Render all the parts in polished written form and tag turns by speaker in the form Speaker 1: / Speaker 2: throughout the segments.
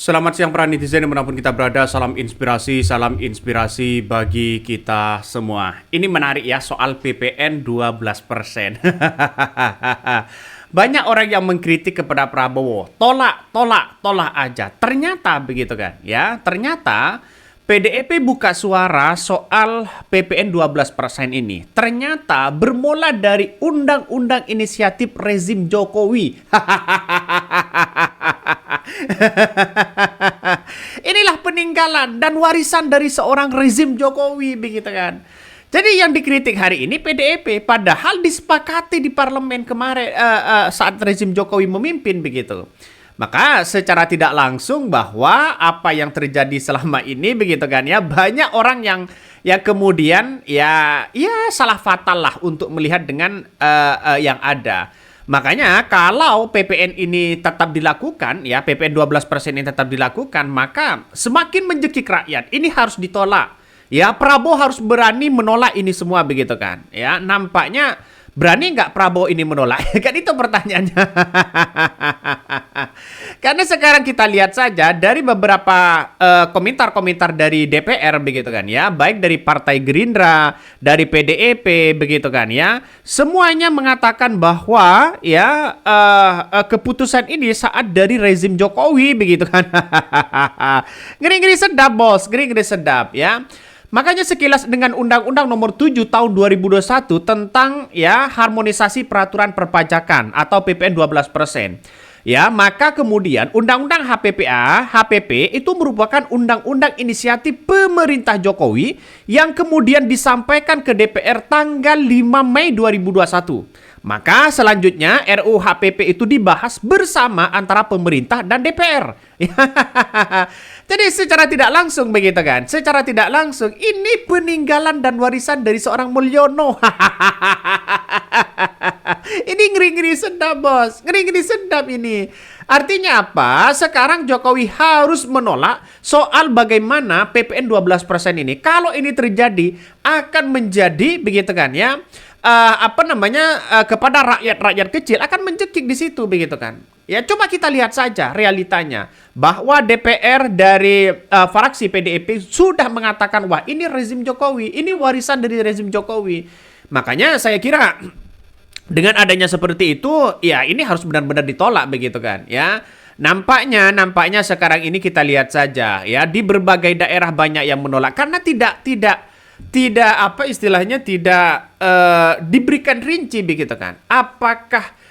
Speaker 1: Selamat siang para netizen dimanapun kita berada, salam inspirasi bagi kita semua. Ini menarik ya soal PPN 12%. Banyak orang yang mengkritik kepada Prabowo, tolak aja. Ternyata begitu kan ya, ternyata PDIP buka suara soal PPN 12% ini. Ternyata bermula dari undang-undang inisiatif rezim Jokowi. Inilah peninggalan dan warisan dari seorang rezim Jokowi begitu kan. Jadi yang dikritik hari ini PDIP padahal disepakati di parlemen kemarin saat rezim Jokowi memimpin begitu. Maka secara tidak langsung bahwa apa yang terjadi selama ini begitu kan ya, banyak orang yang kemudian ya salah fatal lah untuk melihat dengan yang ada. Makanya kalau PPN ini tetap dilakukan, ya PPN 12% ini tetap dilakukan, maka semakin menjekik rakyat. Ini harus ditolak. Ya Prabowo harus berani menolak ini semua begitu kan. Ya nampaknya berani nggak Prabowo ini menolak? Kan itu pertanyaannya. Karena sekarang kita lihat saja dari beberapa komentar-komentar dari DPR begitu kan ya, baik dari Partai Gerindra, dari PDIP begitu kan ya, semuanya mengatakan bahwa ya keputusan ini saat dari rezim Jokowi begitu kan. Ngeri-ngeri sedap bos, ngeri-ngeri sedap ya. Makanya sekilas dengan Undang-Undang Nomor 7 Tahun 2021 tentang ya harmonisasi peraturan perpajakan atau PPN 12%. Ya, maka kemudian Undang-Undang HPP itu merupakan undang-undang inisiatif pemerintah Jokowi yang kemudian disampaikan ke DPR tanggal 5 Mei 2021. Maka selanjutnya RUU HPP itu dibahas bersama antara pemerintah dan DPR. Jadi secara tidak langsung begitu kan. Secara tidak langsung ini peninggalan dan warisan dari seorang Mulyono. Ini ngeri-ngeri sedap bos. Ngeri-ngeri sedap ini. Artinya apa? Sekarang Jokowi harus menolak soal bagaimana PPN 12% ini. Kalau ini terjadi akan menjadi begitu kan ya. Kepada rakyat kecil akan mencekik di situ begitu kan. Ya coba kita lihat saja realitanya bahwa DPR dari fraksi PDIP sudah mengatakan wah ini rezim Jokowi, ini warisan dari rezim Jokowi. Makanya saya kira dengan adanya seperti itu ya ini harus benar-benar ditolak begitu kan ya. Nampaknya sekarang ini kita lihat saja ya di berbagai daerah banyak yang menolak karena tidak diberikan rinci begitu kan. Apakah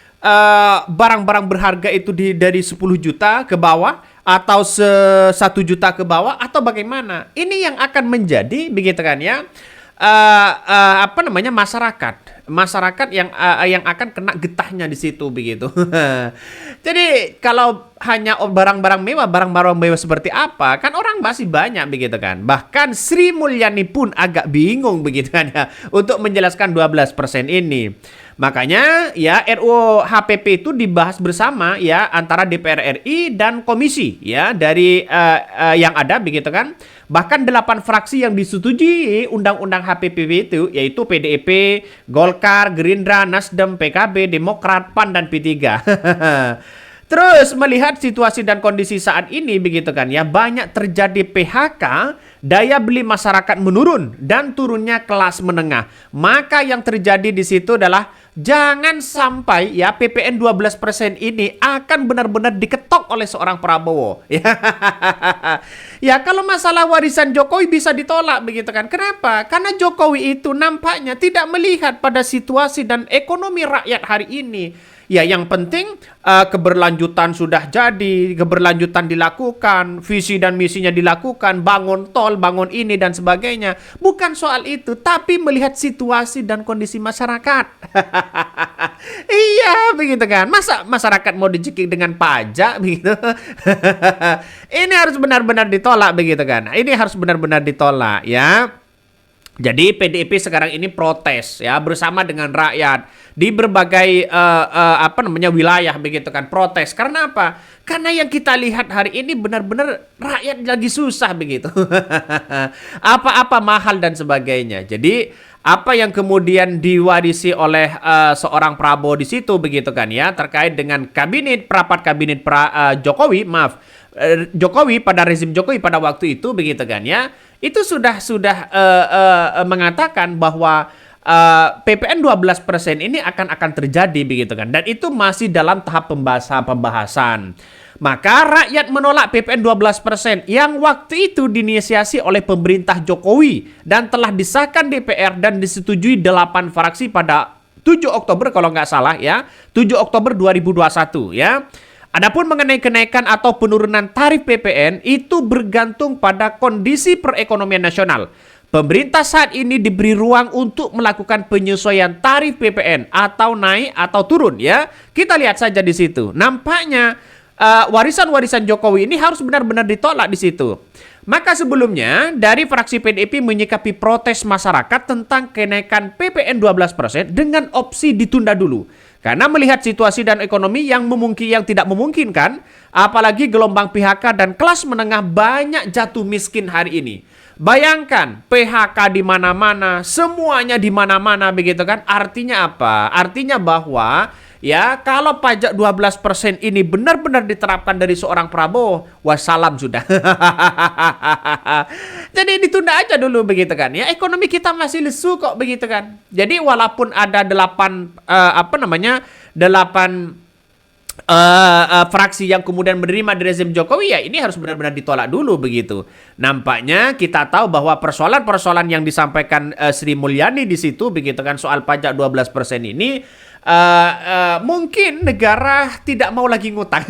Speaker 1: barang-barang berharga itu dari 10 juta ke bawah atau 1 juta ke bawah atau bagaimana? Ini yang akan menjadi begitu kan ya. Masyarakat yang akan kena getahnya di situ begitu. Jadi kalau hanya barang-barang mewah seperti apa kan orang masih banyak begitu kan. Bahkan Sri Mulyani pun agak bingung begitu kan ya untuk menjelaskan 12% ini. Makanya ya RUU HPP itu dibahas bersama ya antara DPR RI dan komisi ya dari yang ada begitu kan. Bahkan 8 fraksi yang disetujui undang-undang HPP itu yaitu PDIP, Golkar, Gerindra, Nasdem, PKB, Demokrat, PAN dan P3. Terus melihat situasi dan kondisi saat ini begitu kan ya, banyak terjadi PHK, daya beli masyarakat menurun dan turunnya kelas menengah. Maka yang terjadi di situ adalah jangan sampai ya PPN 12% ini akan benar-benar diketok oleh seorang Prabowo. Ya kalau masalah warisan Jokowi bisa ditolak begitu kan. Kenapa? Karena Jokowi itu nampaknya tidak melihat pada situasi dan ekonomi rakyat hari ini. Ya yang penting keberlanjutan sudah jadi, keberlanjutan dilakukan, visi dan misinya dilakukan, bangun tol, bangun ini dan sebagainya. Bukan soal itu, tapi melihat situasi dan kondisi masyarakat. Iya, begitu kan. Masa masyarakat mau dicekik dengan pajak begitu? Ini harus benar-benar ditolak begitu kan. Ini harus benar-benar ditolak ya. Jadi PDIP sekarang ini protes ya bersama dengan rakyat di berbagai wilayah begitu kan, protes. Karena apa? Karena yang kita lihat hari ini benar-benar rakyat lagi susah begitu. Apa-apa mahal dan sebagainya. Jadi apa yang kemudian diwarisi oleh seorang Prabowo di situ begitu kan ya, terkait dengan rapat kabinet Jokowi, Jokowi pada rezim Jokowi pada waktu itu begitu kan ya, itu sudah mengatakan bahwa PPN 12% ini akan terjadi begitu kan, dan itu masih dalam tahap pembahasan. Maka rakyat menolak PPN 12% yang waktu itu diinisiasi oleh pemerintah Jokowi dan telah disahkan DPR dan disetujui 8 fraksi pada 7 Oktober kalau nggak salah ya, 7 Oktober 2021 ya. Adapun mengenai kenaikan atau penurunan tarif PPN itu bergantung pada kondisi perekonomian nasional. Pemerintah saat ini diberi ruang untuk melakukan penyesuaian tarif PPN atau naik atau turun ya. Kita lihat saja di situ. Nampaknya warisan-warisan Jokowi ini harus benar-benar ditolak di situ. Maka sebelumnya dari fraksi PDIP menyikapi protes masyarakat tentang kenaikan PPN 12% dengan opsi ditunda dulu. Karena melihat situasi dan ekonomi yang tidak memungkinkan, apalagi gelombang PHK dan kelas menengah banyak jatuh miskin hari ini. Bayangkan PHK di mana-mana, semuanya di mana-mana begitu kan? Artinya apa? Artinya bahwa ya kalau pajak 12% ini benar-benar diterapkan dari seorang Prabowo, wassalam sudah. Jadi ditunda aja dulu begitu kan? Ya ekonomi kita masih lesu kok begitu kan? Jadi walaupun ada 8 fraksi yang kemudian menerima di rezim Jokowi, ya ini harus benar-benar ditolak dulu begitu. Nampaknya kita tahu bahwa persoalan-persoalan yang disampaikan Sri Mulyani di situ begitu kan, soal pajak 12% ini mungkin negara tidak mau lagi ngutang.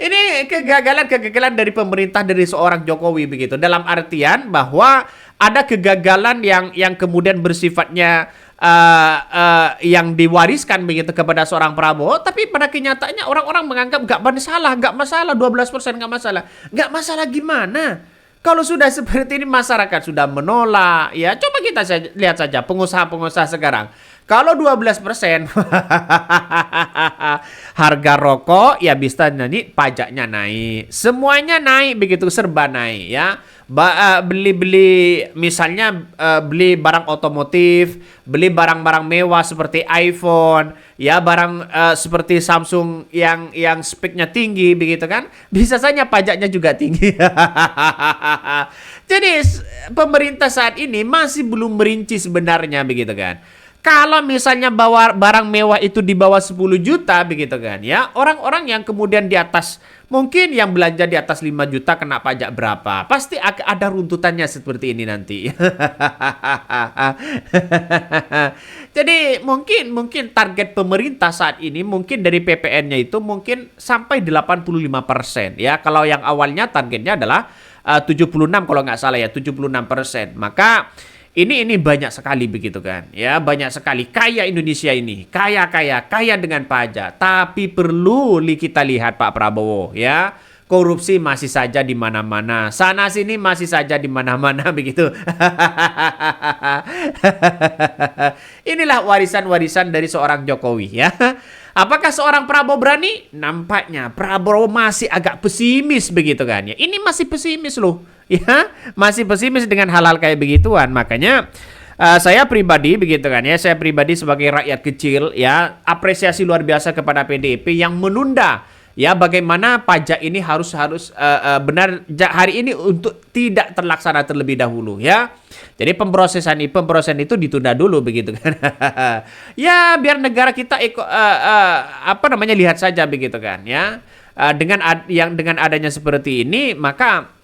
Speaker 1: Ini kegagalan dari pemerintah, dari seorang Jokowi begitu. Dalam artian bahwa ada kegagalan yang kemudian bersifatnya yang diwariskan begitu kepada seorang Prabowo, tapi pada kenyataannya orang-orang menganggap nggak masalah 12% nggak masalah. Nggak masalah gimana? Kalau sudah seperti ini masyarakat sudah menolak, ya coba kita lihat saja pengusaha-pengusaha sekarang. Kalau 12% harga rokok ya bisa nanti pajaknya naik, semuanya naik begitu, serba naik ya. Beli misalnya beli barang otomotif, beli barang-barang mewah seperti iPhone, ya barang seperti Samsung yang speknya tinggi begitu kan, bisa saja pajaknya juga tinggi. Jadi pemerintah saat ini masih belum merinci sebenarnya begitu kan. Kalau misalnya bawa barang mewah itu di bawah 10 juta begitu kan ya, orang-orang yang kemudian di atas, mungkin yang belanja di atas 5 juta kena pajak berapa? Pasti ada runtutannya seperti ini nanti. Jadi mungkin target pemerintah saat ini mungkin dari PPN-nya itu mungkin sampai 85% ya. Kalau yang awalnya targetnya adalah 76 kalau nggak salah ya, 76%. Maka ini banyak sekali begitu kan ya, banyak sekali. Kaya Indonesia ini, kaya dengan pajak, tapi perlu kita lihat Pak Prabowo ya, korupsi masih saja di mana-mana, sana sini masih saja di mana-mana begitu. Inilah warisan-warisan dari seorang Jokowi ya. Apakah seorang Prabowo berani? Nampaknya Prabowo masih agak pesimis begitu kan ya. Ini masih pesimis loh. Ya, masih pesimis dengan hal-hal kayak begituan. Makanya saya pribadi begitu kan ya, saya pribadi sebagai rakyat kecil ya, apresiasi luar biasa kepada PDIP yang menunda ya bagaimana pajak ini harus benar hari ini untuk tidak terlaksana terlebih dahulu ya. Jadi pemrosesan itu ditunda dulu begitu kan. Ya biar negara kita lihat saja begitu kan ya. Dengan adanya seperti ini, maka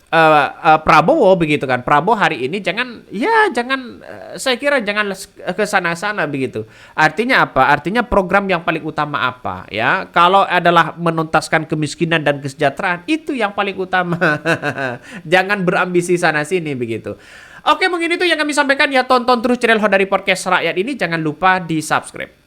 Speaker 1: Prabowo begitu kan, Prabowo hari ini saya kira jangan ke sana-sana begitu. Artinya apa? Artinya program yang paling utama apa ya? Kalau adalah menuntaskan kemiskinan dan kesejahteraan, itu yang paling utama. Jangan berambisi sana sini begitu. Oke, mungkin itu yang kami sampaikan ya. Tonton terus channel Hodari Podcast Rakyat ini, jangan lupa di subscribe.